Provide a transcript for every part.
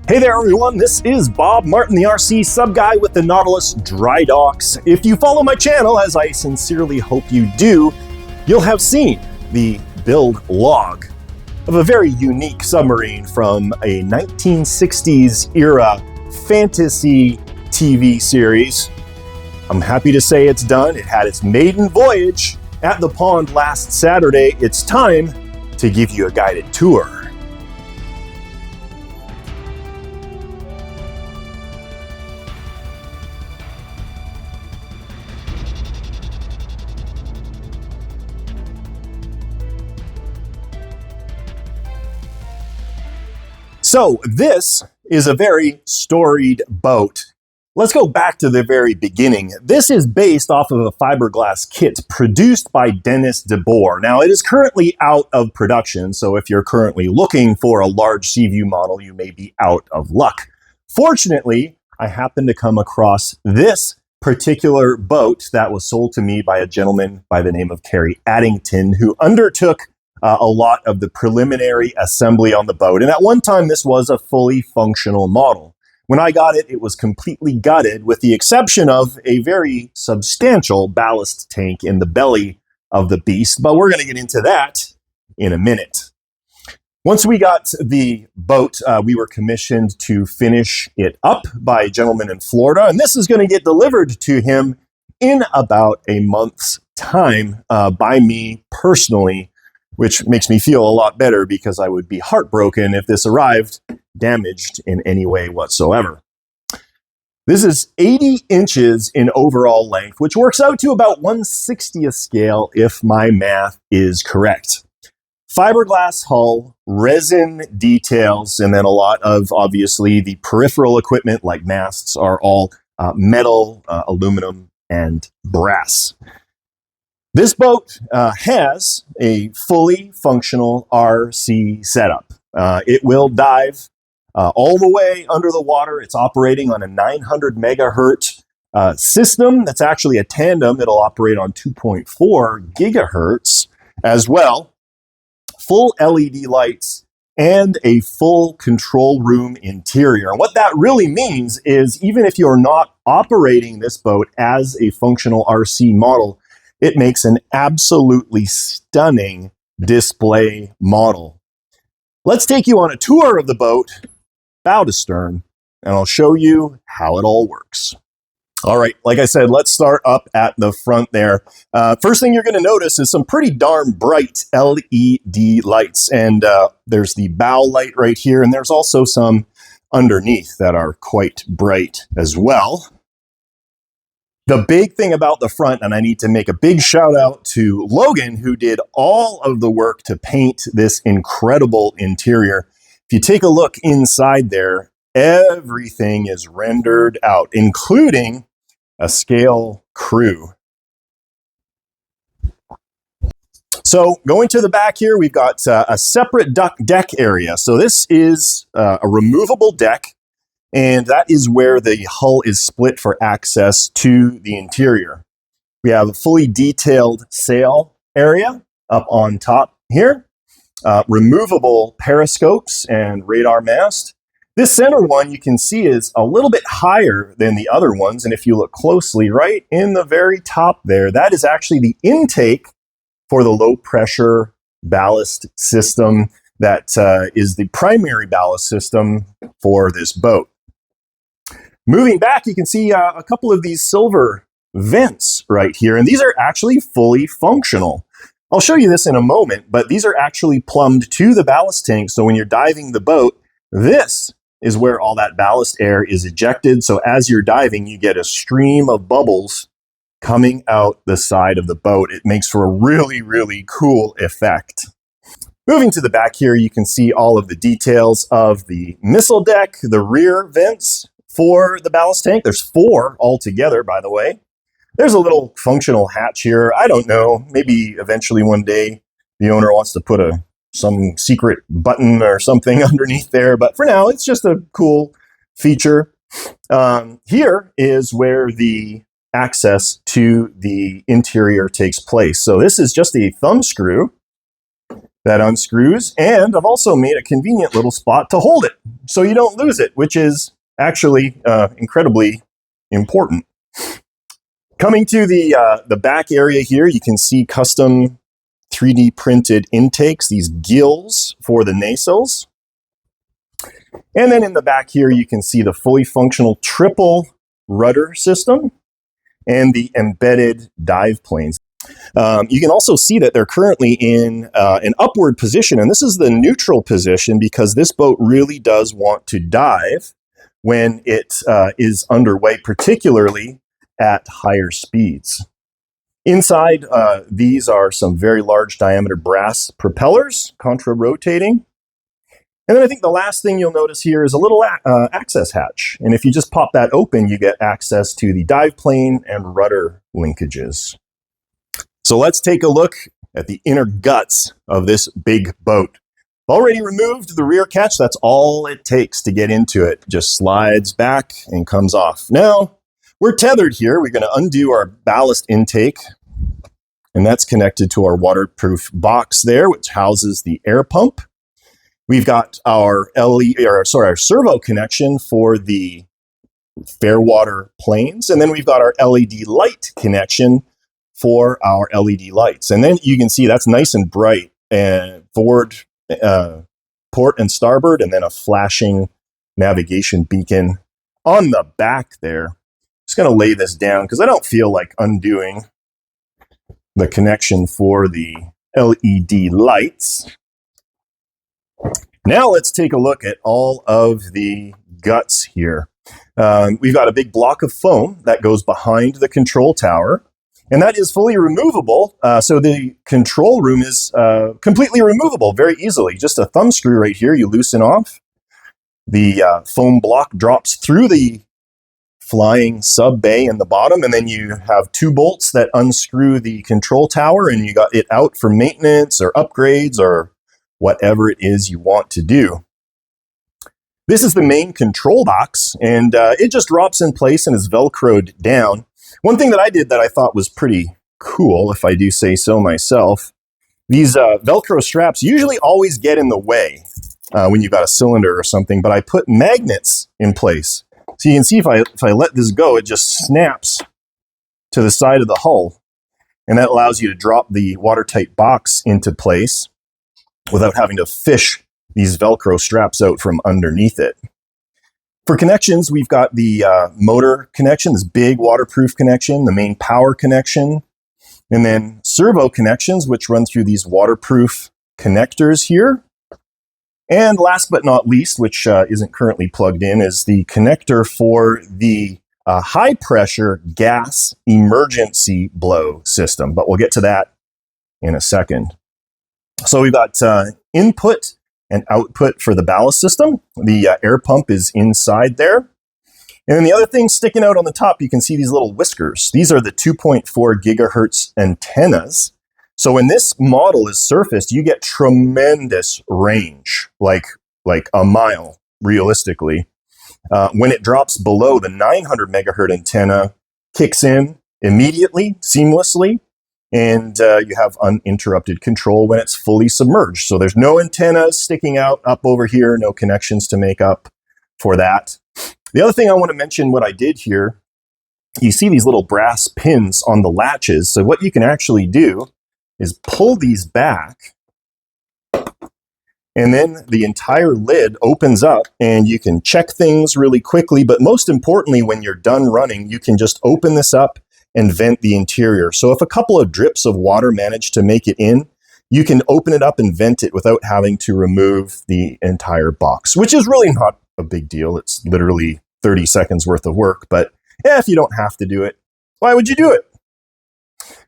Hey there everyone, this is Bob Martin, the RC sub guy with the Nautilus Dry Docks. If you follow my channel, as I sincerely hope you do, you'll have seen the build log of a very unique submarine from a 1960s era fantasy TV series. I'm happy to say it's done. It had its maiden voyage at the pond last Saturday. It's time to give you a guided tour. So this is a very storied boat. Let's go back to the very beginning. This is based off of a fiberglass kit produced by Dennis DeBoer. Now it is currently out of production, so if you're currently looking for a large Seaview model, you may be out of luck. Fortunately, I happened to come across this particular boat that was sold to me by a gentleman by the name of Kerry Addington, who undertook a lot of the preliminary assembly on the boat. And at one time, this was a fully functional model. When I got it, it was completely gutted with the exception of a very substantial ballast tank in the belly of the beast. But we're going to get into that in a minute. Once we got the boat, we were commissioned to finish it up by a gentleman in Florida. And this is going to get delivered to him in about a month's time by me personally, which makes me feel a lot better because I would be heartbroken if this arrived damaged in any way whatsoever. This is 80 inches in overall length, which works out to about 1/60th scale if my math is correct. Fiberglass hull, resin details, and then a lot of, obviously, the peripheral equipment like masts are all metal, aluminum, and brass. This boat has a fully functional RC setup. It will dive all the way under the water. It's operating on a 900 megahertz system. That's actually a tandem. It'll operate on 2.4 gigahertz as well. Full LED lights and a full control room interior. And what that really means is even if you're not operating this boat as a functional RC model, it makes an absolutely stunning display model. Let's take you on a tour of the boat, bow to stern, and I'll show you how it all works. All right, like I said, let's start up at the front there. First thing you're going to notice is some pretty darn bright LED lights. And there's the bow light right here, and there's also some underneath that are quite bright as well. The big thing about the front, and I need to make a big shout out to Logan, who did all of the work to paint this incredible interior. If you take a look inside there, everything is rendered out, including a scale crew. So going to the back here, we've got a separate deck area. So this is a removable deck. And that is where the hull is split for access to the interior. We have a fully detailed sail area up on top here, removable periscopes and radar mast. This center one you can see is a little bit higher than the other ones. And if you look closely, right in the very top there, that is actually the intake for the low pressure ballast system that is the primary ballast system for this boat. Moving back, you can see a couple of these silver vents right here, and these are actually fully functional. I'll show you this in a moment, but these are actually plumbed to the ballast tank, so when you're diving the boat, this is where all that ballast air is ejected, so as you're diving, you get a stream of bubbles coming out the side of the boat. It makes for a really, really cool effect. Moving to the back here, you can see all of the details of the missile deck, the rear vents for the ballast tank. There's 4 altogether, by the way. There's a little functional hatch here. I don't know, maybe eventually one day the owner wants to put some secret button or something underneath there, but for now it's just a cool feature. Here is where the access to the interior takes place. So this is just a thumb screw that unscrews, and I've also made a convenient little spot to hold it so you don't lose it, which is actually incredibly important. Coming to the back area here, you can see custom 3D printed intakes, these gills for the nacelles. And then in the back here, you can see the fully functional triple rudder system and the embedded dive planes. You can also see that they're currently in an upward position, and this is the neutral position because this boat really does want to dive when it is underway, particularly at higher speeds. Inside, these are some very large diameter brass propellers, contra-rotating. And then I think the last thing you'll notice here is a little access hatch. And if you just pop that open, you get access to the dive plane and rudder linkages. So let's take a look at the inner guts of this big boat. Already removed the rear catch. That's all it takes to get into it. Just slides back and comes off. Now, we're tethered here. We're going to undo our ballast intake, and that's connected to our waterproof box there, which houses the air pump. We've got our our servo connection for the Fairwater planes, and then we've got our LED light connection for our LED lights. And then you can see that's nice and bright, and forward, port and starboard, and then a flashing navigation beacon on the back there. Just going to lay this down because I don't feel like undoing the connection for the LED lights. Now let's take a look at all of the guts here. We've got a big block of foam that goes behind the control tower, and that is fully removable. So the control room is completely removable very easily. Just a thumb screw right here, you loosen off. The foam block drops through the flying sub bay in the bottom, and then you have two bolts that unscrew the control tower, and you got it out for maintenance or upgrades or whatever it is you want to do. This is the main control box, and it just drops in place and is velcroed down. One thing that I did that I thought was pretty cool, if I do say so myself, these Velcro straps usually always get in the way when you've got a cylinder or something, but I put magnets in place. So you can see if I let this go, it just snaps to the side of the hull, and that allows you to drop the watertight box into place without having to fish these Velcro straps out from underneath it. For connections, we've got the motor connection, this big waterproof connection, the main power connection, and then servo connections, which run through these waterproof connectors here. And last but not least, which isn't currently plugged in, is the connector for the high pressure gas emergency blow system. But we'll get to that in a second. So we've got input and output for the ballast system. The air pump is inside there. And then the other thing sticking out on the top, you can see these little whiskers. These are the 2.4 gigahertz antennas. So when this model is surfaced, you get tremendous range, like a mile, realistically. When it drops below, the 900 megahertz antenna kicks in immediately, seamlessly, and you have uninterrupted control when it's fully submerged. So there's no antennas sticking out up over here, no connections to make up for that. The other thing I want to mention what I did here, you see these little brass pins on the latches. So what you can actually do is pull these back, and then the entire lid opens up and you can check things really quickly. But most importantly, when you're done running, you can just open this up and vent the interior. So if a couple of drips of water manage to make it in, you can open it up and vent it without having to remove the entire box, which is really not a big deal. It's literally 30 seconds worth of work. But if you don't have to do it, why would you do it?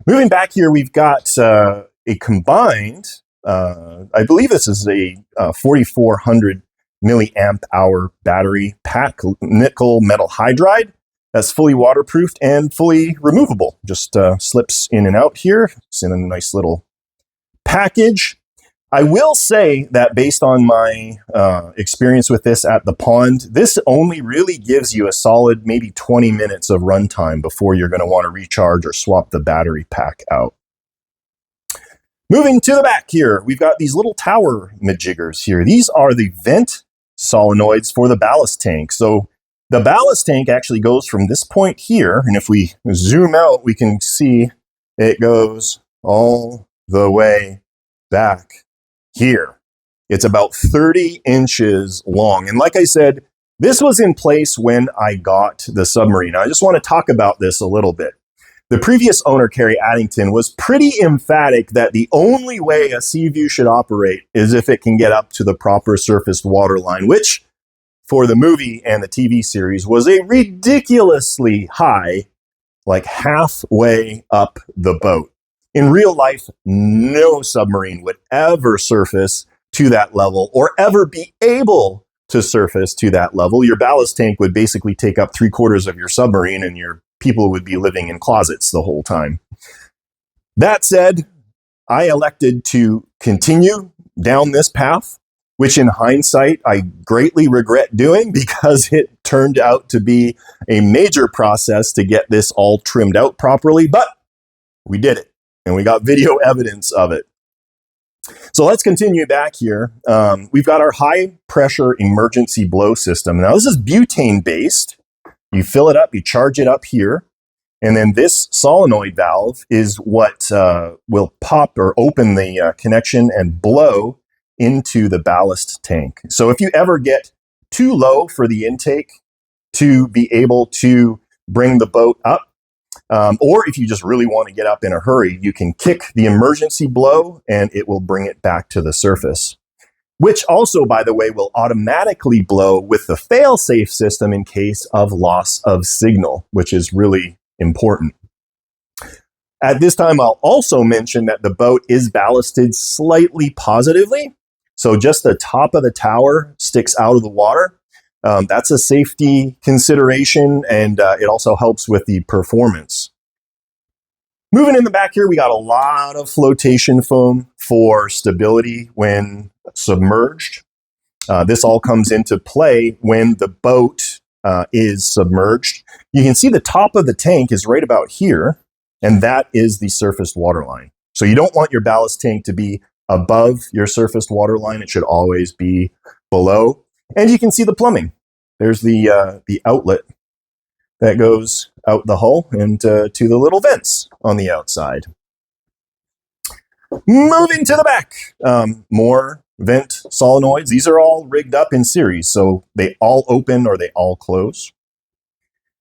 Moving back here, we've got a combined, I believe this is a 4,400 milliamp hour battery pack, nickel metal hydride. That's fully waterproofed and fully removable. Just slips in and out here. It's in a nice little package. I will say that based on my experience with this at the pond, this only really gives you a solid maybe 20 minutes of runtime before you're going to want to recharge or swap the battery pack out. Moving to the back here, we've got these little tower majiggers here. These are the vent solenoids for the ballast tank. So the ballast tank actually goes from this point here, and if we zoom out, we can see it goes all the way back here. It's about 30 inches long. And like I said, this was in place when I got the submarine. I just want to talk about this a little bit. The previous owner, Kerry Addington, was pretty emphatic that the only way a Seaview should operate is if it can get up to the proper surfaced water line, which for the movie and the TV series was a ridiculously high, like halfway up the boat. In real life, no submarine would ever surface to that level or ever be able to surface to that level. Your ballast tank would basically take up 3/4 of your submarine and your people would be living in closets the whole time. That said, I elected to continue down this path, which in hindsight, I greatly regret doing because it turned out to be a major process to get this all trimmed out properly, but we did it and we got video evidence of it. So let's continue back here. We've got our high pressure emergency blow system. Now this is butane based. You fill it up, you charge it up here. And then this solenoid valve is what will pop or open the connection and blow into the ballast tank. So if you ever get too low for the intake to be able to bring the boat up, or if you just really want to get up in a hurry, you can kick the emergency blow and it will bring it back to the surface. Which also, by the way, will automatically blow with the fail-safe system in case of loss of signal, which is really important. At this time, I'll also mention that the boat is ballasted slightly positively. So just the top of the tower sticks out of the water. That's a safety consideration, and it also helps with the performance. Moving in the back here, we got a lot of flotation foam for stability when submerged. This all comes into play when the boat is submerged. You can see the top of the tank is right about here, and that is the surfaced water line. So you don't want your ballast tank to be above your surfaced water line. It should always be below. And you can see the plumbing. There's the outlet that goes out the hull and to the little vents on the outside. Moving to the back, more vent solenoids. These are all rigged up in series, so they all open or they all close.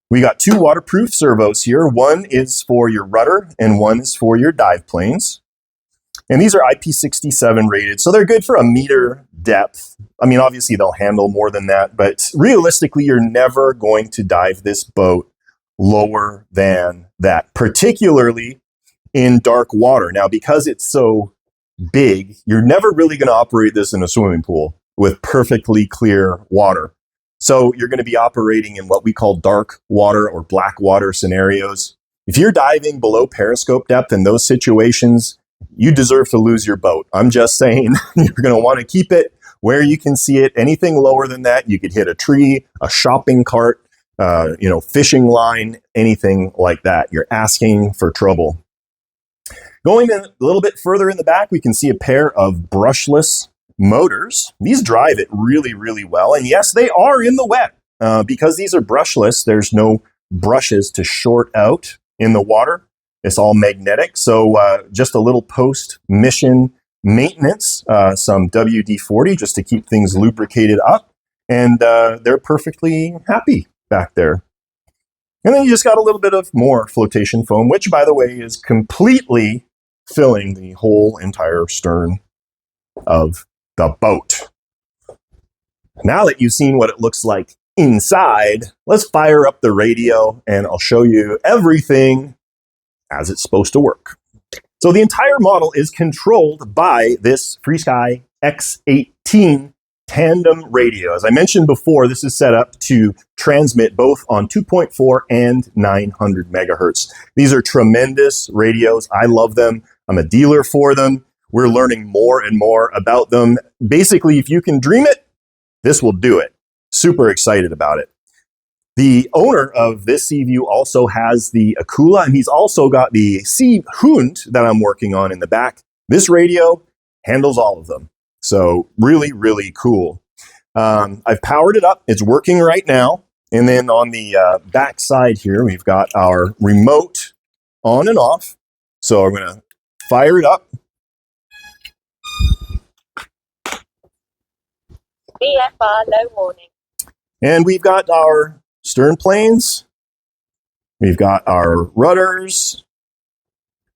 We got 2 waterproof servos here. One is for your rudder and one is for your dive planes. And these are IP67 rated, so they're good for 1 meter depth. I mean, obviously they'll handle more than that, but realistically, you're never going to dive this boat lower than that, particularly in dark water. Now, because it's so big, you're never really going to operate this in a swimming pool with perfectly clear water. So you're going to be operating in what we call dark water or black water scenarios. If you're diving below periscope depth in those situations, you deserve to lose your boat. I'm just saying you're going to want to keep it where you can see it. Anything lower than that, you could hit a tree, a shopping cart, fishing line, anything like that. You're asking for trouble. Going a little bit further in the back, we can see a pair of brushless motors. These drive it really, really well. And yes, they are in the wet. Because these are brushless, there's no brushes to short out in the water. It's all magnetic. So just a little post-mission maintenance, some WD-40 just to keep things lubricated up. And they're perfectly happy back there. And then you just got a little bit of more flotation foam, which, by the way, is completely filling the whole entire stern of the boat. Now that you've seen what it looks like inside, let's fire up the radio and I'll show you everything as it's supposed to work. So the entire model is controlled by this FrSky X18 tandem radio. As I mentioned before, this is set up to transmit both on 2.4 and 900 megahertz. These are tremendous radios. I love them. I'm a dealer for them. We're learning more and more about them. Basically, if you can dream it, this will do it. Super excited about it. The owner of this Seaview also has the Akula, and he's also got the Sea Hund that I'm working on in the back. This radio handles all of them. So really, really cool. I've powered it up. It's working right now. And then on the back side here, we've got our remote on and off. So I'm going to fire it up. VFR low warning. And we've got our stern planes. We've got our rudders.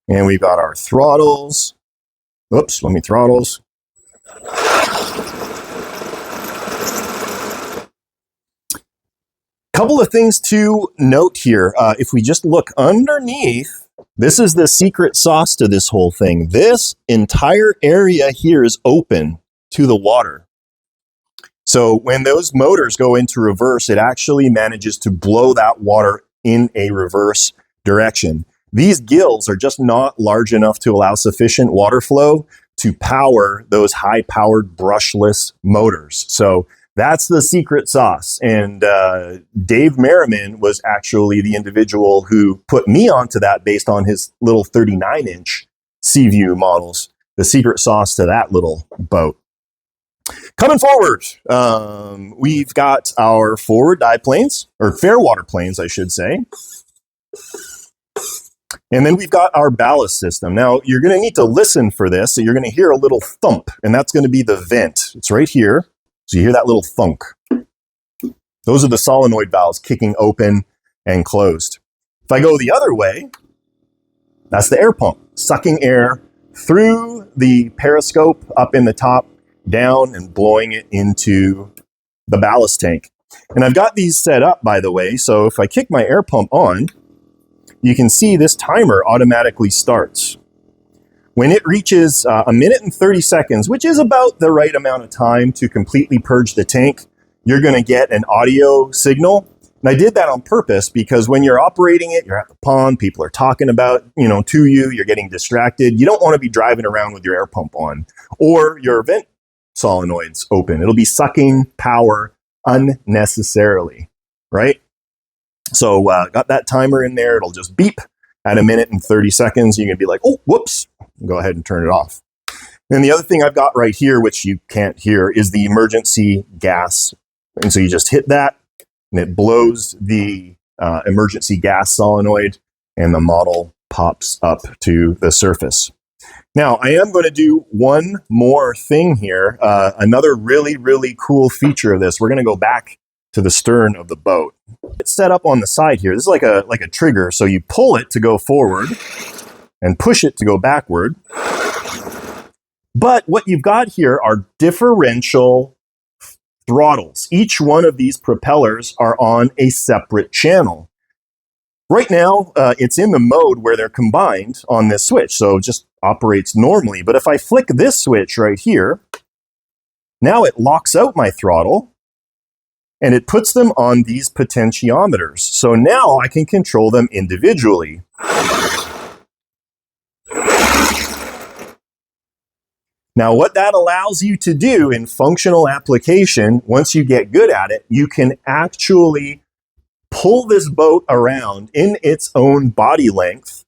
And we've got our throttles. Oops, let me throttles. Couple of things to note here. If we just look underneath, this is the secret sauce to this whole thing. This entire area here is open to the water. So when those motors go into reverse, it actually manages to blow that water in a reverse direction. These gills are just not large enough to allow sufficient water flow to power those high-powered brushless motors. So that's the secret sauce. And Dave Merriman was actually the individual who put me onto that based on his little 39-inch Seaview models, the secret sauce to that little boat. Coming forward, we've got our forward dive planes, or fairwater planes, I should say. And then we've got our ballast system. Now, you're going to need to listen for this. So you're going to hear a little thump, and that's going to be the vent. It's right here. So you hear that little thunk. Those are the solenoid valves kicking open and closed. If I go the other way, that's the air pump, sucking air through the periscope up in the top, down, and blowing it into the ballast tank. And I've got these set up, by the way, so if I kick my air pump on, you can see this timer automatically starts. When it reaches a minute and 30 seconds, which is about the right amount of time to completely purge the tank, you're going to get an audio signal. And I did that on purpose because when you're operating it, you're at the pond, people are talking about, to you, you're getting distracted. You don't want to be driving around with your air pump on or your vent solenoids open. It'll be sucking power unnecessarily, right? So got that timer in there. It'll just beep at a minute and 30 seconds. You're going to be like, oh, whoops. Go ahead and turn it off. And the other thing I've got right here, which you can't hear, is the emergency gas. And so you just hit that and it blows the emergency gas solenoid and the model pops up to the surface. Now, I am going to do one more thing here. Another really, really cool feature of this. We're going to go back to the stern of the boat. It's set up on the side here. This is like a trigger. So you pull it to go forward and push it to go backward. But what you've got here are differential throttles. Each one of these propellers are on a separate channel. Right now, it's in the mode where they're combined on this switch, so it just operates normally. But if I flick this switch right here, now it locks out my throttle, and it puts them on these potentiometers. So now I can control them individually. Now, what that allows you to do in functional application, once you get good at it, you can actually pull this boat around in its own body length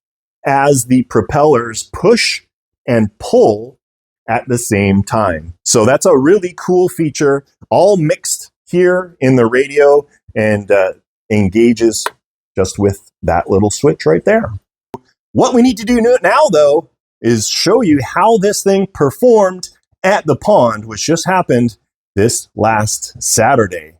as the propellers push and pull at the same time. So that's a really cool feature, all mixed here in the radio, and engages just with that little switch right there. What we need to do now, though, is show you how this thing performed at the pond, which just happened this last Saturday.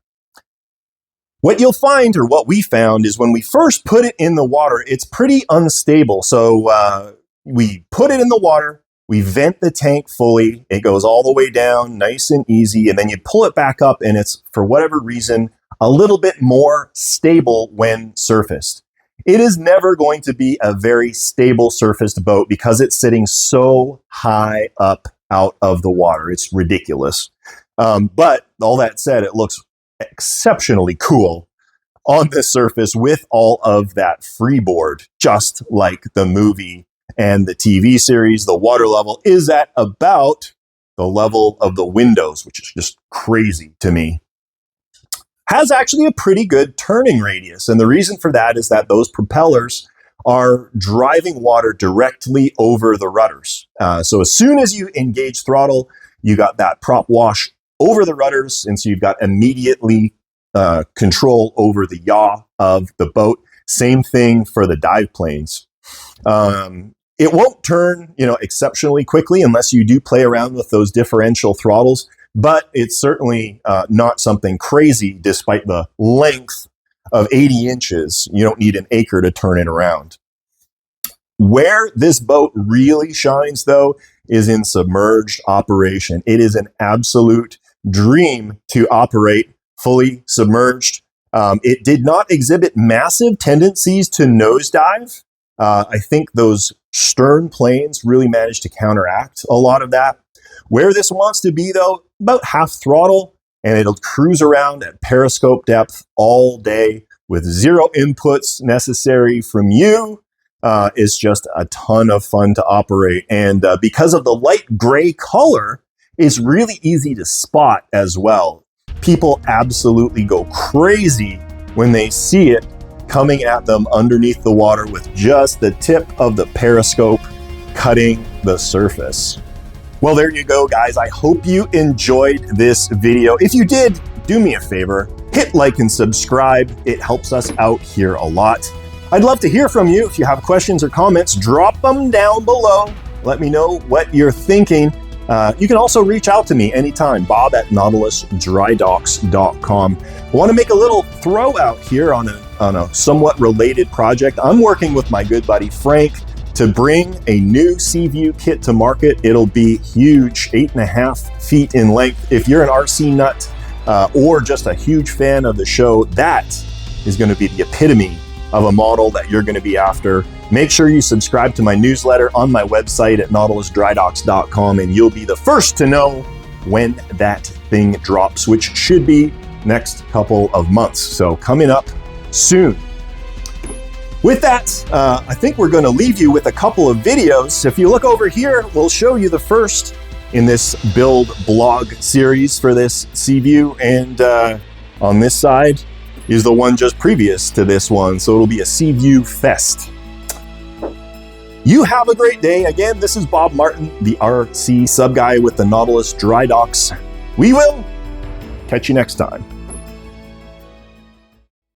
What you'll find, or what we found, is when we first put it in the water, it's pretty unstable. So we put it in the water, we vent the tank fully, it goes all the way down, nice and easy, and then you pull it back up, and it's, for whatever reason, a little bit more stable when surfaced. It is never going to be a very stable surfaced boat because it's sitting so high up out of the water. It's ridiculous. But all that said, it looks exceptionally cool on the surface with all of that freeboard, just like the movie and the TV series. The water level is at about the level of the windows, which is just crazy to me. Has actually a pretty good turning radius. And the reason for that is that those propellers are driving water directly over the rudders. So as soon as you engage throttle, you got that prop wash over the rudders, and so you've got immediately control over the yaw of the boat. Same thing for the dive planes. It won't turn, exceptionally quickly unless you do play around with those differential throttles, but it's certainly not something crazy despite the length of 80 inches. You don't need an acre to turn it around. Where this boat really shines, though, is in submerged operation. It is an absolute dream to operate fully submerged. It did not exhibit massive tendencies to nosedive. I think those stern planes really managed to counteract a lot of that. Where this wants to be, though, about half throttle, and it'll cruise around at periscope depth all day with zero inputs necessary from you. Is just a ton of fun to operate. And because of the light gray color, it's really easy to spot as well. People absolutely go crazy when they see it coming at them underneath the water with just the tip of the periscope cutting the surface. Well, there you go, guys. I hope you enjoyed this video. If you did, do me a favor, hit like and subscribe. It helps us out here a lot. I'd love to hear from you. If you have questions or comments, drop them down below. Let me know what you're thinking. You can also reach out to me anytime, bob@nautilusdrydocks.com. I want to make a little throw out here on a somewhat related project. I'm working with my good buddy Frank to bring a new Seaview kit to market. It'll be huge, 8.5 feet in length. If you're an RC nut or just a huge fan of the show, that is going to be the epitome of a model that you're going to be after. Make sure you subscribe to my newsletter on my website at nautilusdrydocks.com, and you'll be the first to know when that thing drops, which should be next couple of months. So coming up soon. With that, I think we're going to leave you with a couple of videos. If you look over here, we'll show you the first in this build blog series for this Seaview, and on this side is the one just previous to this one. So it'll be a Seaview Fest. You have a great day. Again, this is Bob Martin, the RC sub guy with the Nautilus Dry Docks. We will catch you next time.